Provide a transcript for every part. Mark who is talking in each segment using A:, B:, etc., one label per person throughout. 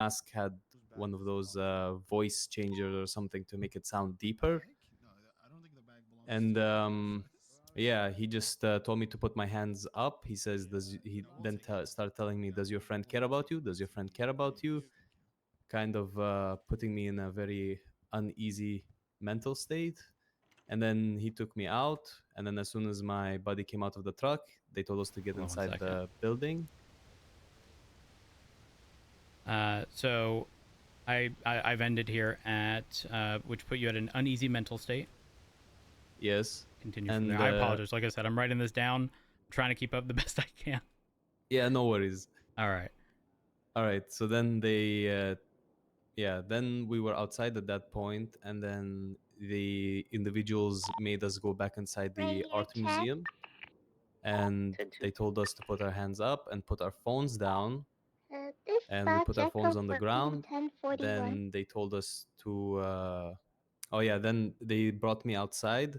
A: mask had one of those voice changers or something to make it sound deeper. And yeah, he just told me to put my hands up. He says, "Does he then start telling me, does your friend care about you? Does your friend care about you?" Kind of putting me in a very uneasy mental state. And then he took me out. And then as soon as my buddy came out of the truck, they told us to get
B: Hold on one
A: inside
B: second.
A: the building.
B: So I've ended here at which put you at an uneasy mental state.
A: Yes.
B: Continue from there.
A: And
B: I apologize. Like I said, I'm writing this down. I'm trying to keep up the best I can.
A: yeah, no worries.
B: All right.
A: All right. So then yeah, then we were outside at that point, and then the individuals made us go back inside the art museum, and they told us to put our hands up and put our phones down, and we put our phones on the ground. Then they told us to oh yeah, then they brought me outside.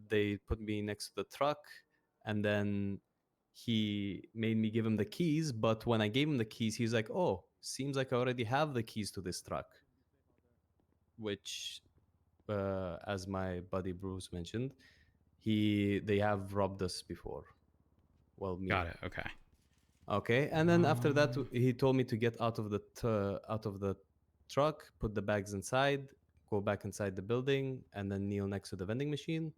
A: They put me next to the truck, and then he made me give him the keys. But when I gave him the keys, he was like, "Oh, seems like I already have the keys to this truck," which as my buddy Bruce mentioned, they have robbed us before. Well, me.
B: Got it. Okay.
A: Okay, and then after that, he told me to get out of the truck, put the bags inside, go back inside the building, and then kneel next to the vending machine,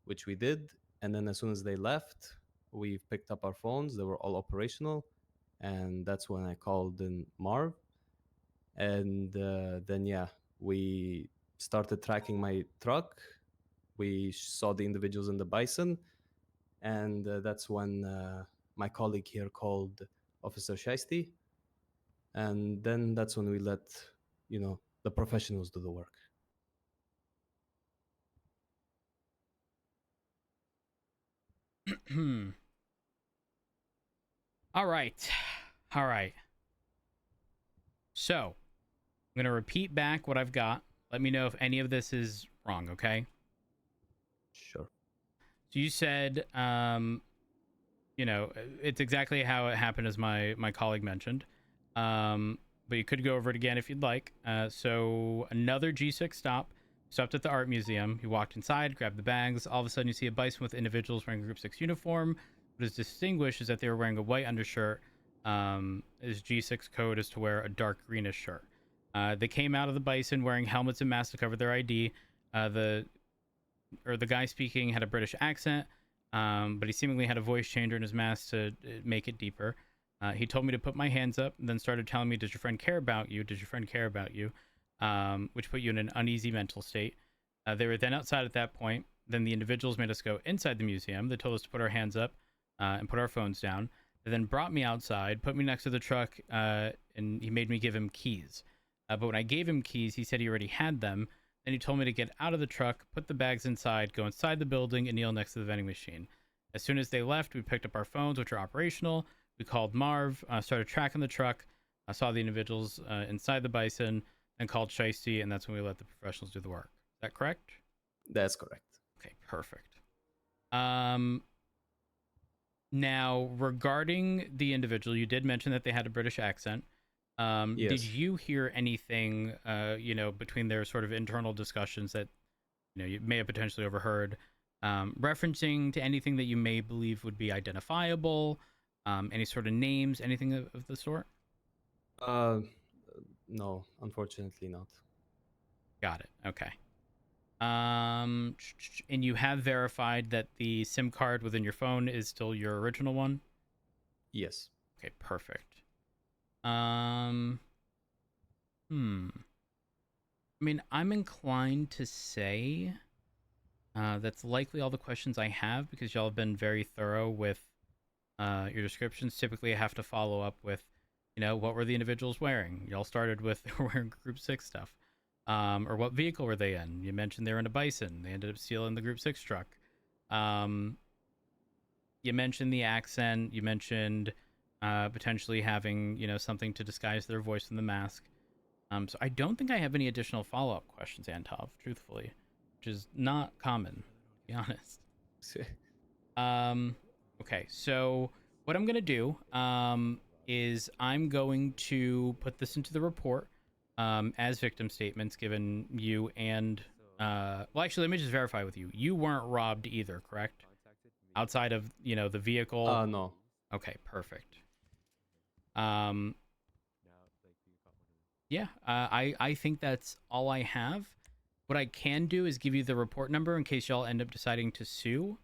A: which we did. And then as soon as they left, we picked up our phones. They were all operational, and that's when I called in Marv. And then yeah, we started tracking my truck. We saw the individuals in the bison, and that's when my colleague here called Officer Shiesty, and then that's when we let the professionals do the work.
B: All right. All right. So I'm going to repeat back what I've got. Let me know if any of this is wrong, okay?
A: Sure.
B: So you said, it's exactly how it happened as my colleague mentioned. But you could go over it again if you'd like. So another G6 stop. Stopped at the art museum. You walked inside, grabbed the bags. All of a sudden, you see a bison with individuals wearing a Group 6 uniform. What is distinguished is that they were wearing a white undershirt. Is G6 code is to wear a dark greenish shirt. They came out of the bison wearing helmets and masks to cover their ID. The guy speaking had a British accent, but he seemingly had a voice changer in his mask to make it deeper. He told me to put my hands up, and then started telling me, "Does your friend care about you? Does your friend care about you?" Which put you in an uneasy mental state. They were then outside at that point. Then the individuals made us go inside the museum. They told us to put our hands up and put our phones down. They then brought me outside, put me next to the truck, and he made me give him keys. But when I gave him keys, he said he already had them. Then he told me to get out of the truck, put the bags inside, go inside the building, and kneel next to the vending machine. As soon as they left, we picked up our phones, which are operational. We called Marv, started tracking the truck. I saw the individuals inside the bison, and called Shiesty, and that's when we let the professionals do the work. Is that correct?
A: That's correct.
B: Okay, perfect. Now, regarding the individual, you did mention that they had a British accent.
A: Yes.
B: Did you hear anything, between their sort of internal discussions that, you may have potentially overheard, referencing to anything that you may believe would be identifiable, any sort of names, anything of the sort?
A: No, unfortunately not.
B: Got it. Okay. And you have verified that the SIM card within your phone is still your original one?
A: Yes.
B: Okay, perfect. I mean, I'm inclined to say that's likely all the questions I have, because y'all have been very thorough with your descriptions. Typically, I have to follow up with, what were the individuals wearing? Y'all started with they were wearing Group 6 stuff. Or what vehicle were they in? You mentioned they were in a bison. They ended up stealing the Group 6 truck. You mentioned the accent. You mentioned potentially having, something to disguise their voice in the mask. So I don't think I have any additional follow-up questions, Antov, truthfully, which is not common, to be honest. Okay, so what I'm going to do, is I'm going to put this into the report as victim statements given you and well, actually, let me just verify with you. You weren't robbed either, correct? Outside of the vehicle.
A: No.
B: Okay, perfect. Yeah, I think that's all I have. What I can do is give you the report number in case y'all end up deciding to sue.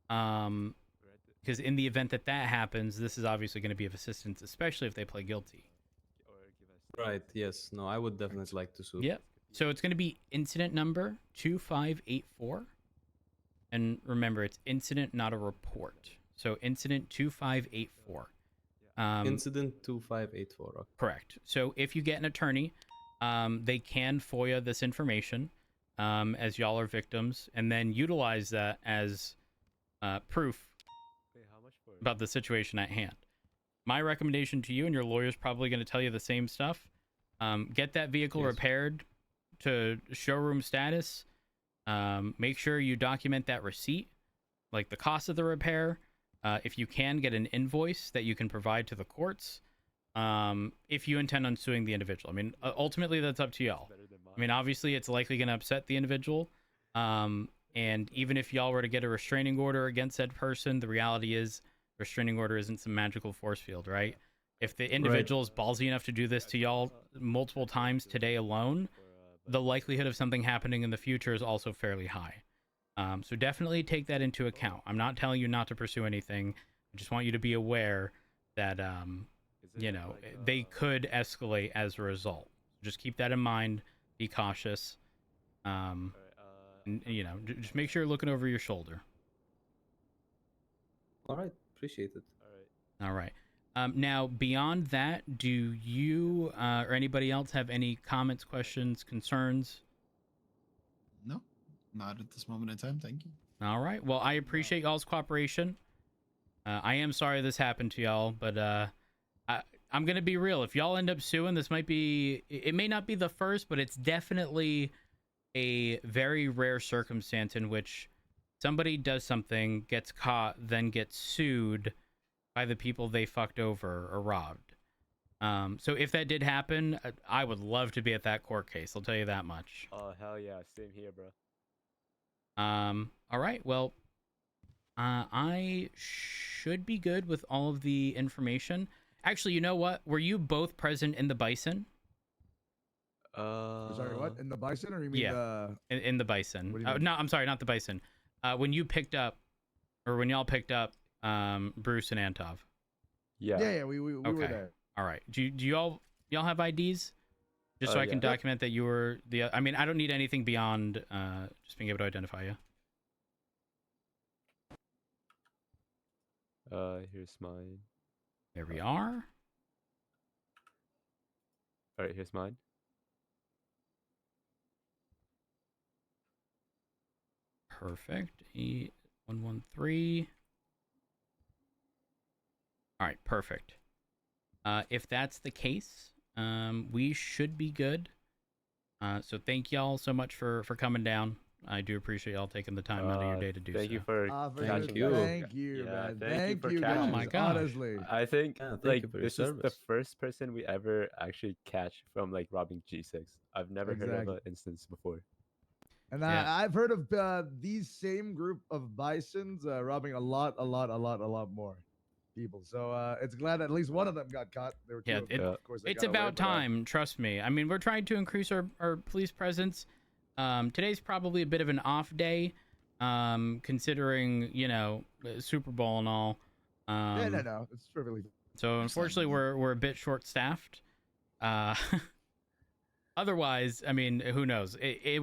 B: Because in the event that happens, this is obviously going to be of assistance, especially if they play guilty.
A: Right. Yes. No, I would definitely like to sue.
B: Yep. So it's going to be incident number 2584. And remember, it's incident, not a report. So incident 2584.
A: Incident 2584. Okay.
B: Correct. So if you get an attorney, they can FOIA this information as y'all are victims, and then utilize that as proof about the situation at hand. My recommendation to you, and your lawyer's probably going to tell you the same stuff, get that vehicle repaired to showroom status. Make sure you document that receipt, like the cost of the repair. If you can, get an invoice that you can provide to the courts. If you intend on suing the individual. I mean, ultimately, that's up to y'all. I mean, obviously, it's likely going to upset the individual. And even if y'all were to get a restraining order against said person, the reality is restraining order isn't some magical force field, right? If the individual is ballsy enough to do this to y'all multiple times today alone, the likelihood of something happening in the future is also fairly high. So definitely take that into account. I'm not telling you not to pursue anything. I just want you to be aware that, they could escalate as a result. Just keep that in mind. Be cautious. And, just make sure you're looking over your shoulder.
A: All right. Appreciate it.
B: All right. Now, beyond that, do you or anybody else have any comments, questions, concerns?
C: No, not at this moment in time. Thank you.
B: All right. Well, I appreciate y'all's cooperation. I am sorry this happened to y'all, but I'm going to be real. If y'all end up suing, it may not be the first, but it's definitely a very rare circumstance in which somebody does something, gets caught, then gets sued by the people they fucked over or robbed. So if that did happen, I would love to be at that court case. I'll tell you that much.
D: Oh, hell yeah. Same here, bro.
B: All right. Well, I should be good with all of the information. Actually, you know what? Were you both present in the Bison?
E: Sorry, what? In the Bison, or you mean
B: in the Bison?
E: What do you mean?
B: No, I'm sorry, not the Bison. When you picked up, or when y'all picked up, Bruce and Antov.
E: Yeah, we were there.
B: All right. Do y'all have IDs? Just so I can document that you were the. I mean, I don't need anything beyond just being able to identify you.
D: Here's mine.
B: There we are.
D: All right, here's mine.
B: Perfect. 8113. All right, perfect. If that's the case, we should be good. So thank y'all so much for coming down. I do appreciate y'all taking the time out of your day to do
D: Thank
B: so.
D: you for
A: Thank you.
E: Thank you, man. Thank you,
D: catching
E: guys.
B: Oh my gosh.
E: Honestly,
D: I think
A: thank you for your
D: this is the
A: service.
D: first person we ever actually catch from like robbing G6. I've never heard of an instance before.
E: and
B: Yeah.
E: I've heard of these same group of bisons robbing a lot more people. So it's glad at least one of them got caught. There were two of them. Of course, they
B: It's
E: got away,
B: about
E: but,
B: time, trust me. I mean, we're trying to increase our police presence. Today's probably a bit of an off day, considering, Super Bowl and all.
E: no, it's perfectly.
B: So unfortunately, we're a bit short-staffed. Otherwise, I mean, who knows? It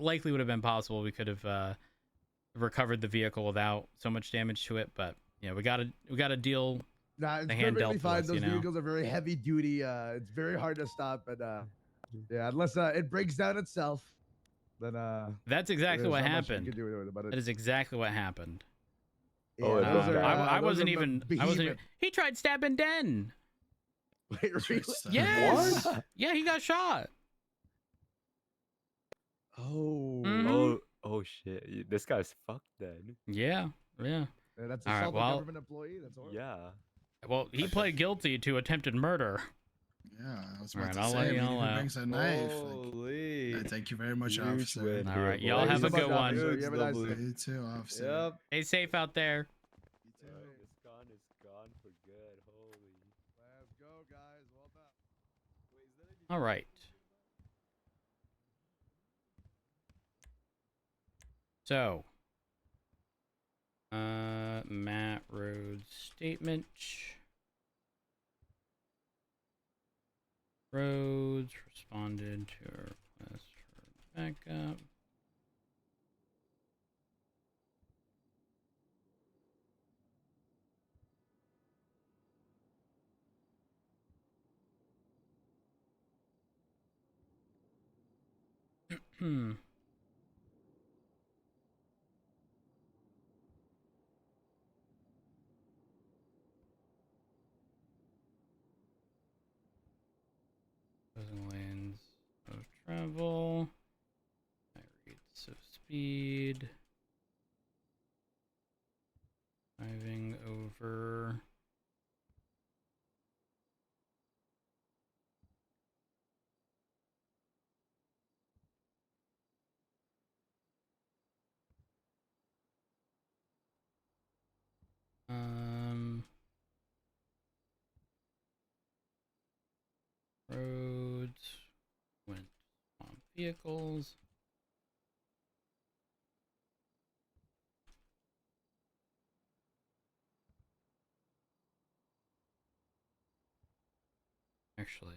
B: likely would have been possible. We could have recovered the vehicle without so much damage to it, but we gotta deal.
E: Nah, it's
B: the hand
E: perfectly
B: dealt to
E: fine.
B: us,
E: Those vehicles are very heavy duty. It's very hard to stop, and yeah, unless it breaks down itself, then
B: That's exactly
E: there's
B: what
E: not much you
B: happened.
E: can do about it.
B: That is exactly what happened.
E: Yeah,
D: Oh,
E: those are,
B: I
E: those
B: wasn't
E: are
B: even. He tried stabbing Den.
E: Wait, really?
B: Yes.
D: What?
B: Yeah, he got shot.
E: Oh,
B: Mhm.
D: Oh shit. This guy's fucked then.
B: Yeah.
E: that's
B: All right,
E: assault
B: well-
E: a government employee. That's horrible.
D: Yeah.
B: Well, he pled guilty to attempted murder.
C: Yeah, I was
B: All
C: about
B: right,
C: to
B: I'll
C: say,
B: let
C: maybe
B: y'all
C: who
B: out.
C: brings a knife?
A: Holy.
C: Thank you very much,
D: Huge
C: officer.
D: win
B: All
D: here,
B: right, y'all
E: Thank
B: have
E: you
B: a
E: so
B: good
E: much,
B: one.
E: officer. You have a nice day.
C: You too, officer.
A: Yep.
B: Stay safe out there.
C: You too.
D: This con is gone for good. Holy.
E: Let's go, guys. Well done.
B: All right. So, Matt Rhodes statement. Rhodes responded to a request for backup. Hmm. Closing lanes of travel. High rates of speed. Driving over. Roads. Went on vehicles. Actually.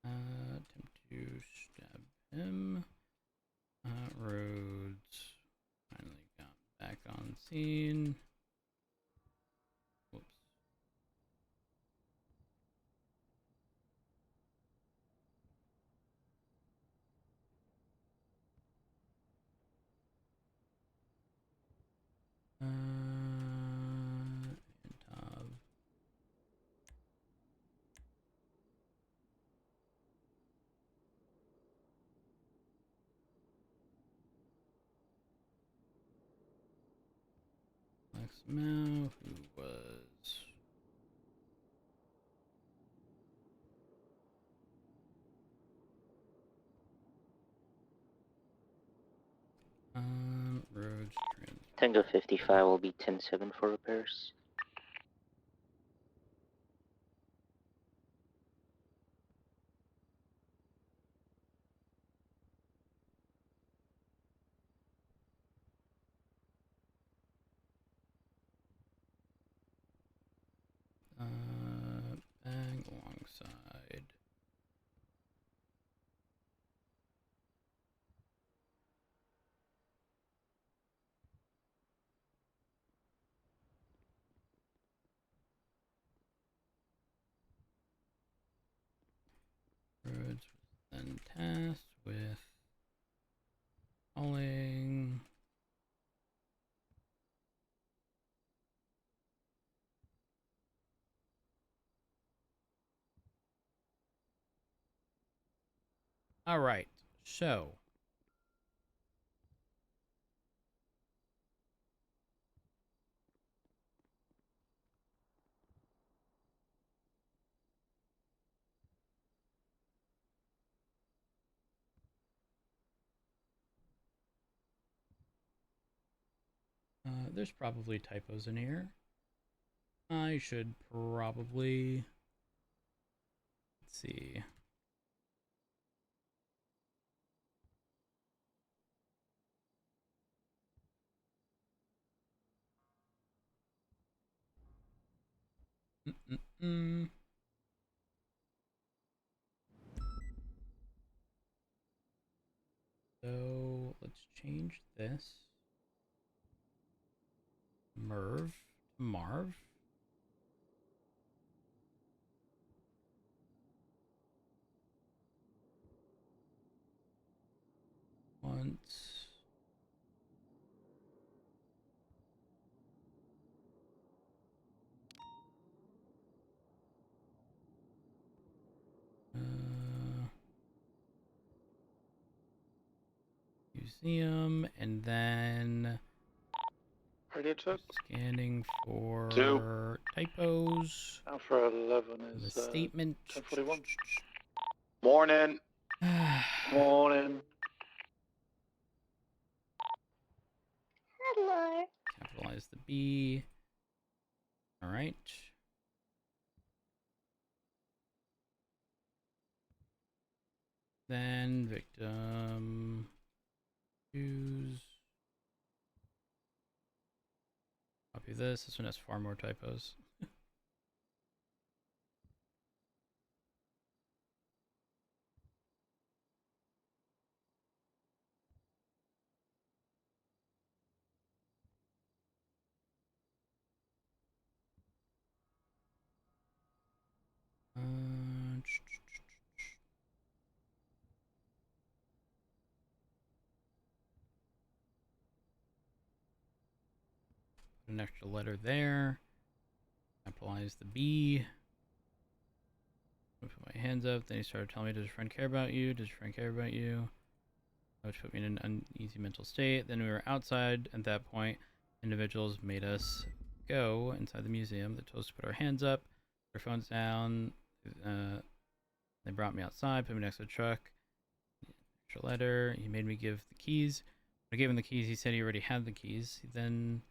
B: Attempt to stab him. Rhodes finally got back on scene. Whoops. And Mao, who was Rhodes trans.
F: Tango 55 will be 10-7 for repairs.
B: Bang alongside. Rhodes was then tasked with calling. All right, so there's probably typos in here. I should probably, let's see. So let's change this. Merv, Marv. Once museum, and then
G: Radio check.
B: scanning for
G: 2.
B: typos.
G: Alpha 11
B: The
G: is
B: statement.
G: 1041. Morning. Morning.
F: Hello.
B: Capitalize the B. All right. Then victim. Choose. Copy this. This one has far more typos. Put an extra letter there. Capitalize the B. I put my hands up. Then he started telling me, does your friend care about you? Does your friend care about you? Which put me in an uneasy mental state. Then we were outside at that point. Individuals made us go inside the museum. They told us to put our hands up, put our phones down. They brought me outside, put me next to the truck. Extra letter. He made me give the keys. When I gave him the keys, he said he already had the keys. He then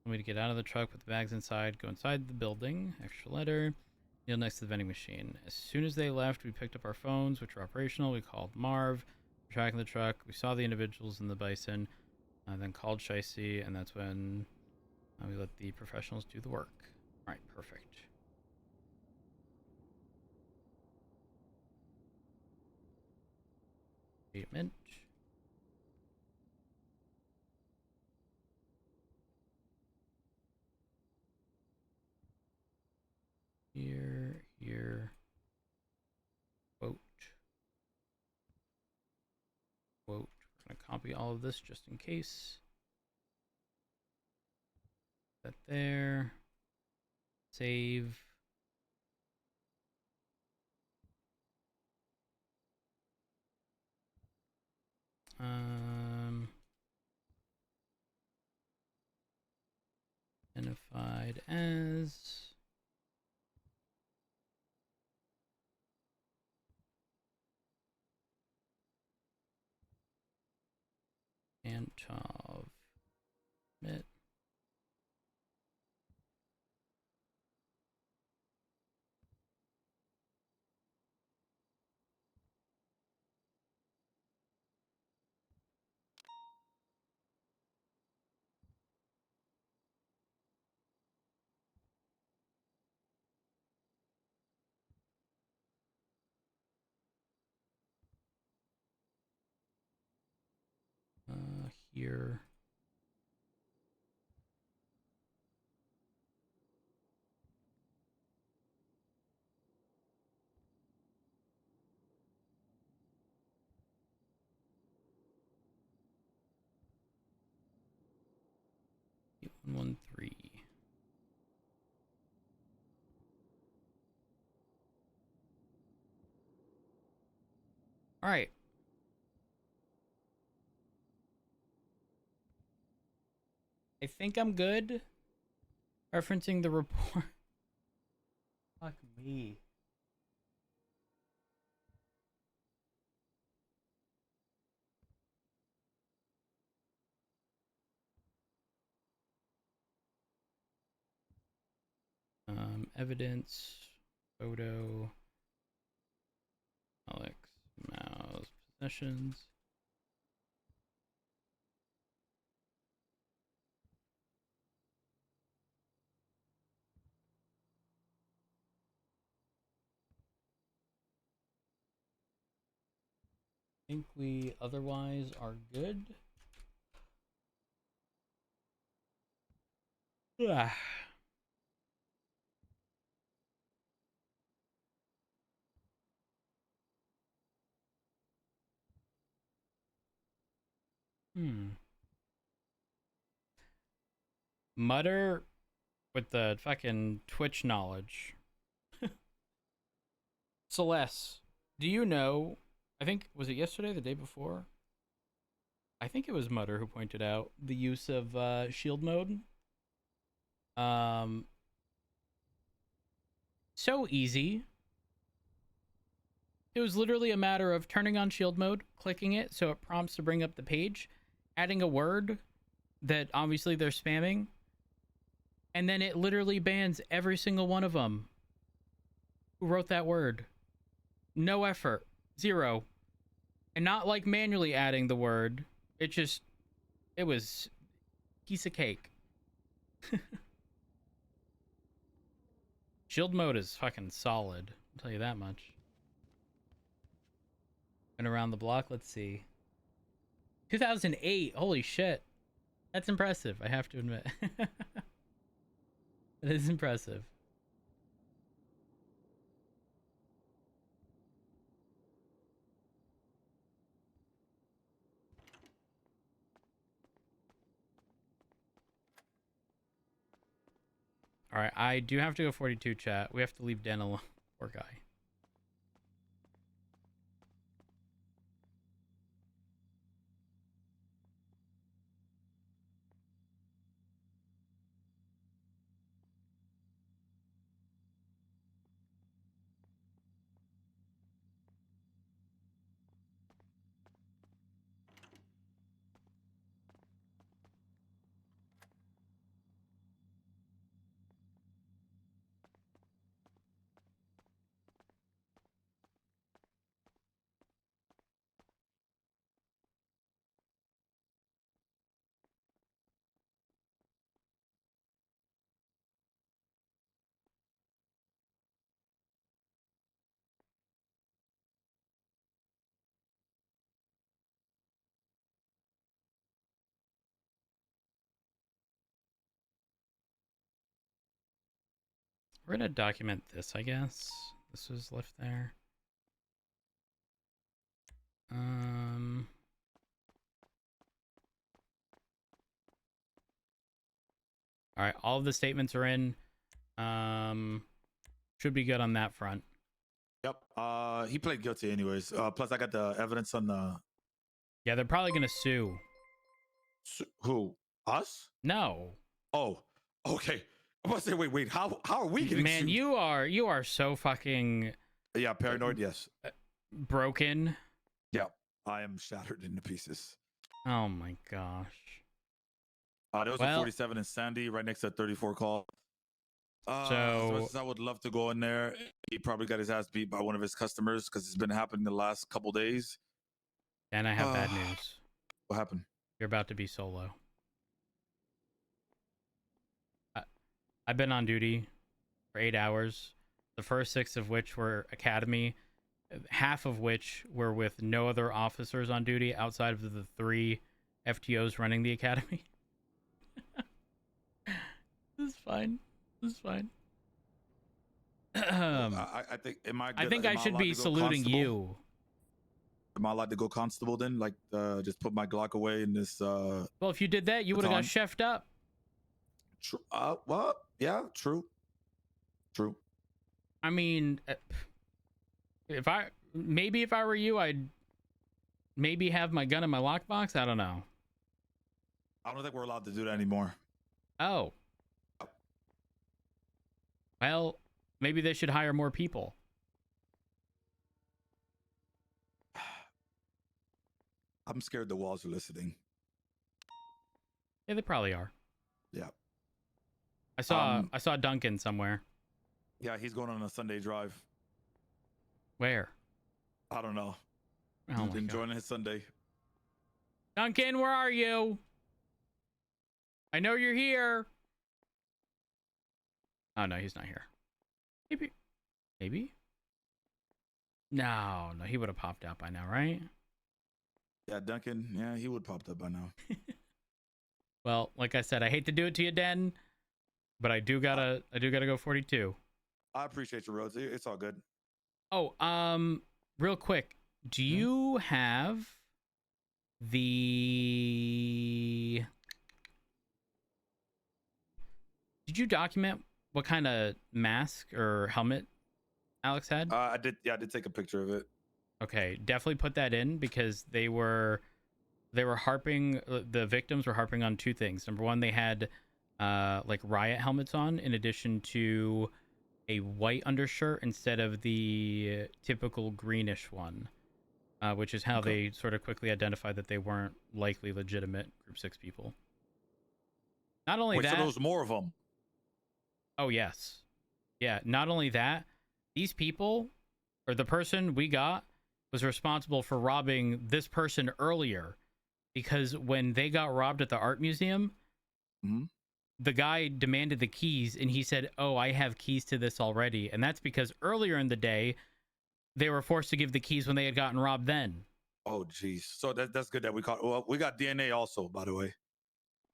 B: told me to get out of the truck, put the bags inside, go inside the building. Extra letter. Kneel next to the vending machine. As soon as they left, we picked up our phones, which were operational. We called Marv, tracking the truck. We saw the individuals in the bison, then called Shicey, and that's when we let the professionals do the work. All right, perfect. Statement. Here, quote. We're going to copy all of this just in case. That there. Save. Identified as Antov. Submit. Here. Eight 113. All right. I think I'm good. Referencing the report. Fuck me. Evidence, photo, Alex, mouse, possessions. I think we otherwise are good. Yeah. Mutter with the fucking Twitch knowledge. Celeste, do you know? I think, was it yesterday, the day before? I think it was Mutter who pointed out the use of shield mode. So easy. It was literally a matter of turning on shield mode, clicking it so it prompts to bring up the page, adding a word that obviously they're spamming, and then it literally bans every single one of them who wrote that word. No effort. Zero. And not like manually adding the word. It was piece of cake. Shield mode is fucking solid. I'll tell you that much. Been around the block. Let's see. 2008. Holy shit. That's impressive, I have to admit. It is impressive. All right, I do have to go 42 chat. We have to leave Den alone. Poor guy. We're gonna document this, I guess. This was left there. All right, all of the statements are in. Should be good on that front.
H: Yep. He pled guilty anyways. Plus I got the evidence on the
B: Yeah, they're probably gonna sue.
H: who? Us?
B: No.
H: Oh, okay. I'm about to say, wait. How are we getting
B: Man,
H: sued?
B: you are so fucking
H: Yeah, paranoid, yes.
B: broken.
H: Yeah. I am shattered into pieces.
B: Oh my gosh.
H: There was a 47 in Sandy right next to a 34 call. As much as I would love to go in there, he probably got his ass beat by one of his customers because it's been happening the last couple days.
B: And I have bad news.
H: What happened?
B: You're about to be solo. I've been on duty for 8 hours, the first 6 of which were academy, half of which were with no other officers on duty outside of the 3 FTOs running the academy. This is fine. This is fine.
H: I think
B: I should be saluting you.
H: Am I allowed to go constable then? Like, just put my Glock away in this.
B: Well, if you did that, you would have got chefed up.
H: True. Well, yeah, true.
B: I mean, if I were you, I'd maybe have my gun in my lockbox. I don't know.
H: I don't think we're allowed to do that anymore.
B: Oh. Well, maybe they should hire more people.
H: I'm scared the walls are listening.
B: Yeah, they probably are.
H: Yeah.
B: I saw Duncan somewhere.
H: Yeah, he's going on a Sunday drive.
B: Where?
H: I don't know.
B: Oh
H: He's enjoying his Sunday.
B: Duncan, where are you? I know you're here. Oh no, he's not here. Maybe. No, he would have popped out by now, right?
H: Yeah, Duncan. Yeah, he would popped up by now.
B: Well, like I said, I hate to do it to you, Den, but I do gotta go 42.
H: I appreciate your Rhodes. It's all good.
B: Oh, real quick, do you have the? Did you document what kind of mask or helmet Alex had?
H: I did. Yeah, I did take a picture of it.
B: Okay, definitely put that in because they were they were harping. The victims were harping on two things. Number one, they had like riot helmets on, in addition to a white undershirt instead of the typical greenish one, which is how they sort of quickly identified that they weren't likely legitimate Group 6 people. Not only
H: Wait,
B: that,
H: so there was more of them.
B: oh yes, yeah. Not only that, these people, or the person we got, was responsible for robbing this person earlier, because when they got robbed at the art museum, the guy demanded the keys, and he said, "Oh, I have keys to this already," and that's because earlier in the day, they were forced to give the keys when they had gotten robbed. Then.
H: Oh, geez. So that's good that we caught. Well, we got DNA also, by the way.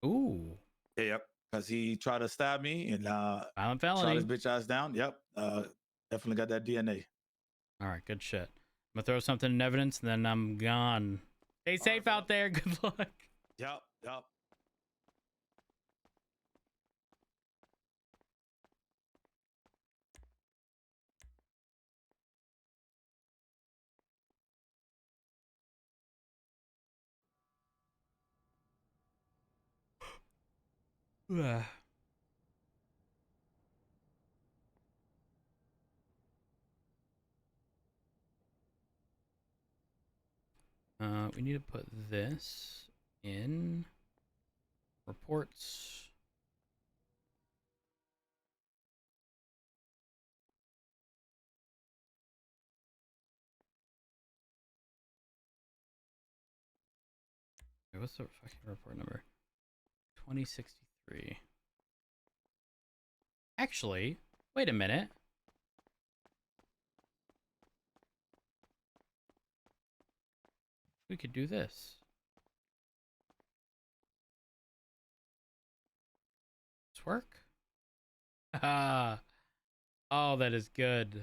B: Ooh.
H: Yeah, yep. Because he tried to stab me and
B: Violent
H: shot
B: felony.
H: his bitch ass down. Yep. Definitely got that DNA.
B: All right, good shit. I'm gonna throw something in evidence, and then I'm gone. Stay safe out there. Good luck.
H: Yep. Yep.
B: We need to put this in reports. Wait, what's the fucking report number? 2063. Actually, wait a minute. We could do this. This work? Ah. Oh, that is good.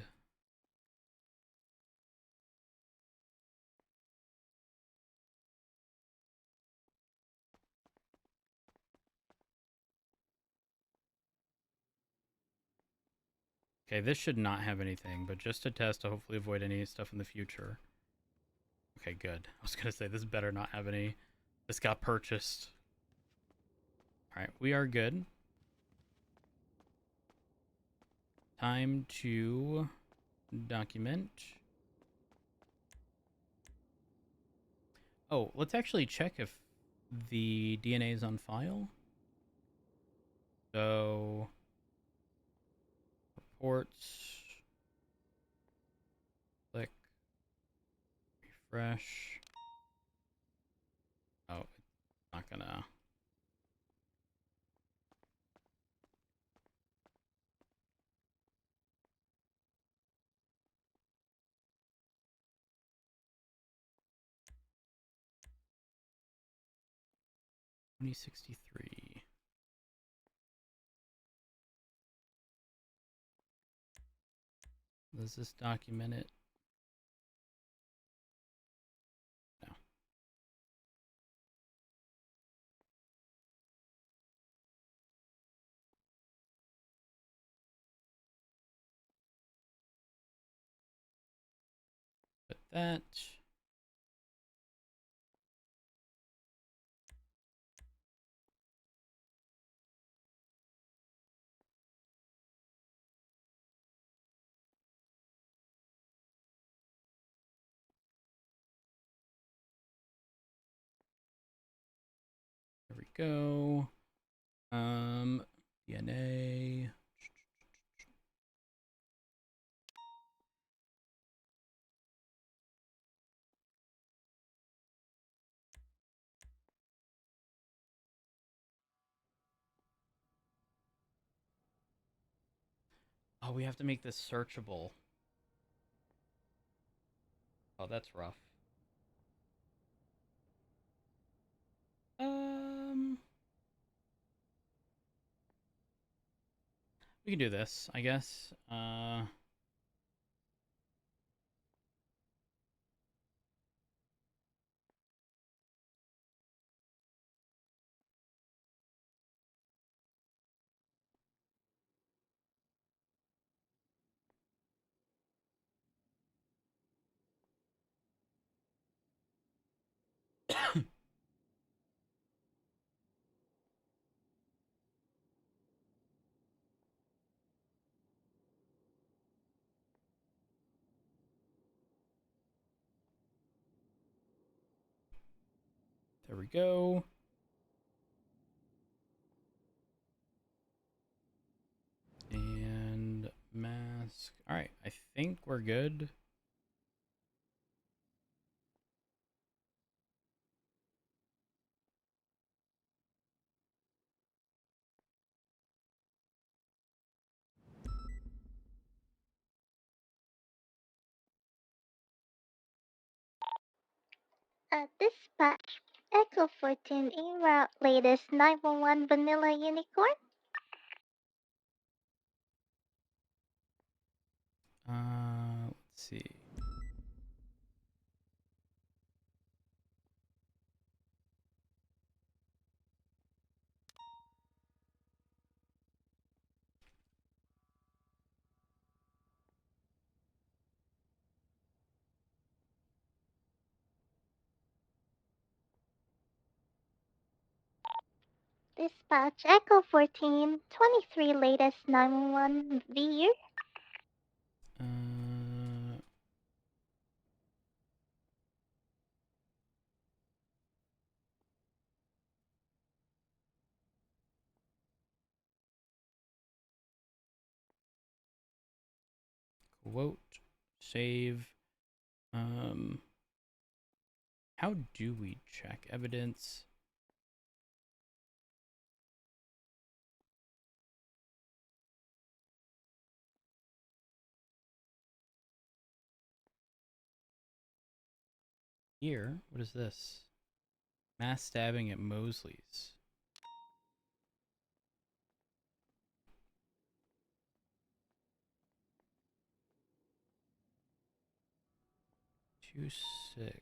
B: Okay, this should not have anything, but just to test to hopefully avoid any stuff in the future. Okay, good. I was gonna say this better not have any. This got purchased. Alright, we are good. Time to document. Oh, let's actually check if the DNA is on file. So, reports. Click. Refresh. Oh, it's not gonna. $2063. Does this document it? No. Put that. There we go. DNA. Oh, we have to make this searchable. Oh, that's rough. We can do this, I guess. There we go. And mask. All right, I think we're good.
I: Dispatch. Echo 14 en route latest 911 Vanilla Unicorn.
B: Let's see.
I: Dispatch. Echo 14 23 latest 911 VU.
B: Quote. Save. How do we check evidence? Here, what is this? Mass stabbing at Mosley's. Two six.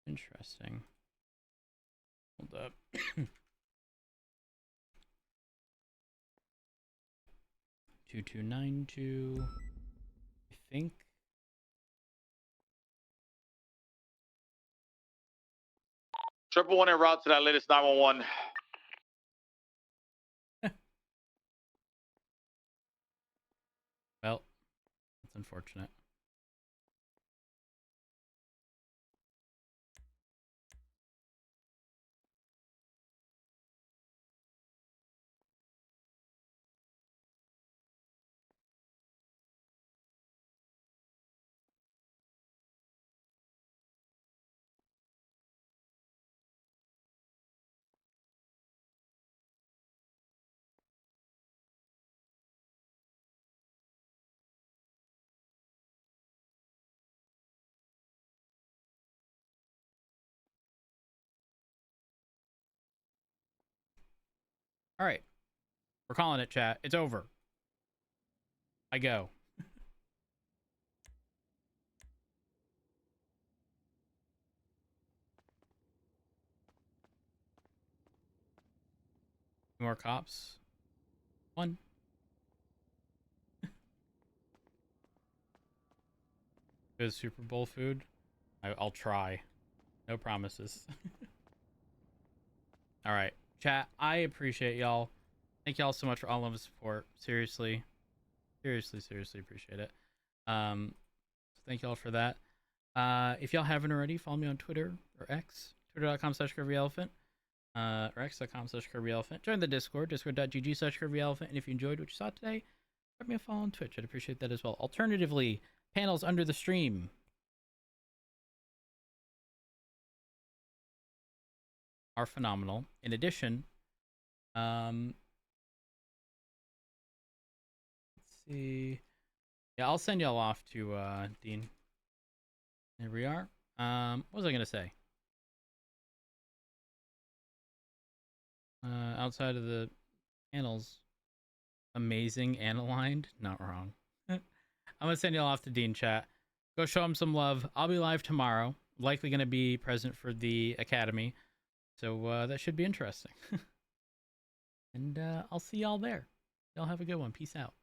B: Interesting. Hold up. 2292. I think.
G: Triple one en route to that latest 911.
B: Well, that's unfortunate. All right. We're calling it, chat. It's over. I go. More cops. One. Good Super Bowl food. I'll try. No promises. All right. Chat, I appreciate y'all. Thank y'all so much for all of the support. Seriously. Seriously appreciate it. So thank y'all for that. If y'all haven't already, follow me on Twitter or X, twitter.com/Curvyelephant, or x.com/Curvyelephant. Join the Discord, discord.gg/Curvyelephant. And if you enjoyed what you saw today, drop me a follow on Twitch. I'd appreciate that as well. Alternatively, panels under the stream are phenomenal. In addition, let's see. Yeah, I'll send y'all off to Dean. There we are. What was I gonna say? outside of the panels. Amazing and aligned. Not wrong. I'm gonna send y'all off to Dean chat. Go show him some love. I'll be live tomorrow. Likely gonna be present for the academy, so that should be interesting. And I'll see y'all there. Y'all have a good one. Peace out.